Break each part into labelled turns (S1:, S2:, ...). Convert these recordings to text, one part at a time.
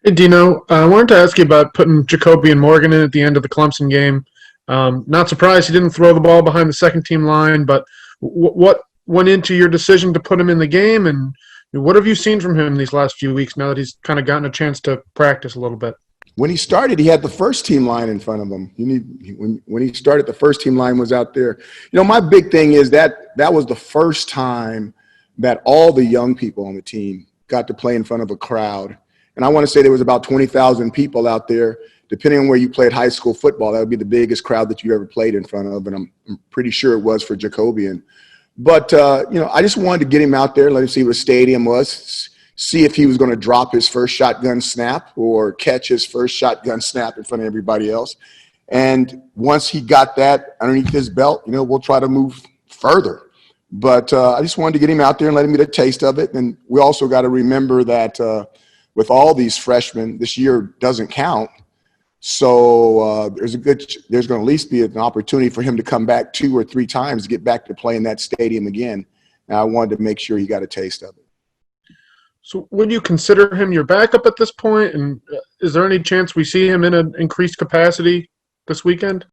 S1: Hey, Dino, I wanted to ask you about putting Jacoby and Morgan in at the end of the Clemson game. Not surprised he didn't throw the ball behind the second team line, but what went into your decision to put him in the game, and what have you seen from him these last few weeks now that he's kind of gotten a chance to practice a little bit?
S2: When he started, he had the first team line in front of him. When he started, the first team line was out there. My big thing is that was the first time that all the young people on the team got to play in front of a crowd. And I want to say there was about 20,000 people out there. Depending on where you played high school football, that would be the biggest crowd that you ever played in front of. And I'm pretty sure it was for Jacobian. But, I just wanted to get him out there, let him see what a stadium was, see if he was going to drop his first shotgun snap or catch his first shotgun snap in front of everybody else. And once he got that underneath his belt, we'll try to move further. But I just wanted to get him out there and let him get a taste of it. And we also got to remember that with all these freshmen, this year doesn't count. So there's going to at least be an opportunity for him to come back 2 or 3 times to get back to playing that stadium again. And I wanted to make sure he got a taste of it.
S1: So would you consider him your backup at this point? And is there any chance we see him in an increased capacity this weekend?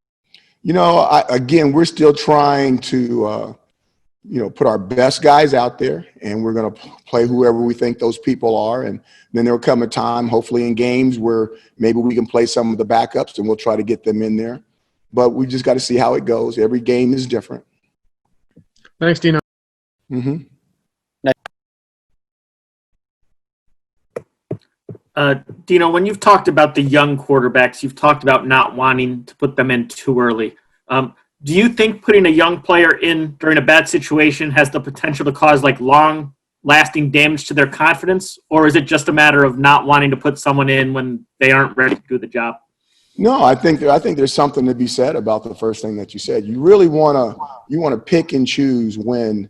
S2: We're still trying to, put our best guys out there, and we're going to play whoever we think those people are. And then there'll come a time, hopefully in games, where maybe we can play some of the backups, and we'll try to get them in there. But we just got to see how it goes. Every game is different.
S1: Thanks, Dino.
S2: Mm-hmm.
S3: Dino, when you've talked about the young quarterbacks, you've talked about not wanting to put them in too early. Do you think putting a young player in during a bad situation has the potential to cause long-lasting damage to their confidence, or is it just a matter of not wanting to put someone in when they aren't ready to do the job?
S2: No, I think there's something to be said about the first thing that you said. You really want to pick and choose when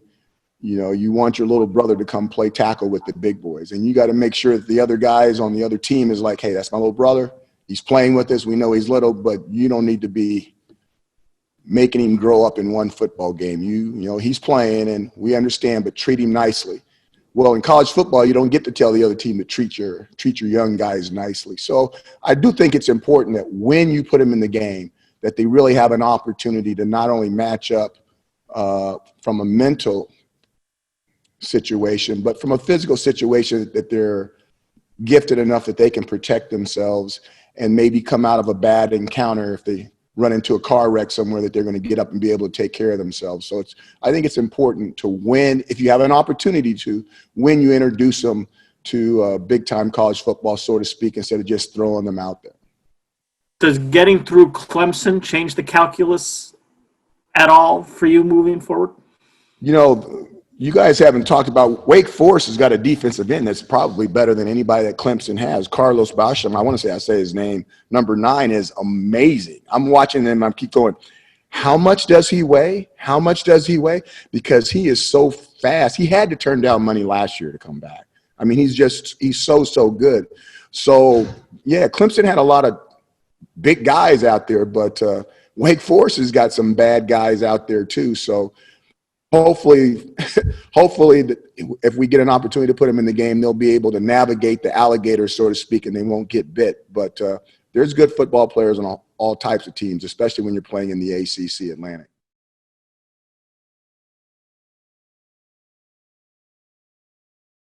S2: you want your little brother to come play tackle with the big boys. And you got to make sure that the other guys on the other team is like, hey, that's my little brother. He's playing with us. We know he's little, but you don't need to be making him grow up in one football game. He's playing and we understand, but treat him nicely. Well, in college football, you don't get to tell the other team to treat your young guys nicely. So I do think it's important that when you put them in the game, that they really have an opportunity to not only match up from a mental situation, but from a physical situation, that they're gifted enough that they can protect themselves and maybe come out of a bad encounter if they run into a car wreck somewhere, that they're going to get up and be able to take care of themselves. So I think it's important to win, if you have an opportunity to, when you introduce them to big time college football, so to speak, instead of just throwing them out there.
S3: Does getting through Clemson change the calculus at all for you moving forward? You guys haven't talked about Wake Forest has got a defensive end that's probably better than anybody that Clemson has. Carlos Basham, I say his name, number 9, is amazing. I'm watching him. I keep going, how much does he weigh? How much does he weigh? Because he is so fast. He had to turn down money last year to come back. I mean, he's so good. So, yeah, Clemson had a lot of big guys out there, but Wake Forest has got some bad guys out there too. So, hopefully, if we get an opportunity to put them in the game, they'll be able to navigate the alligator, so to speak, and they won't get bit. But there's good football players on all types of teams, especially when you're playing in the ACC Atlantic.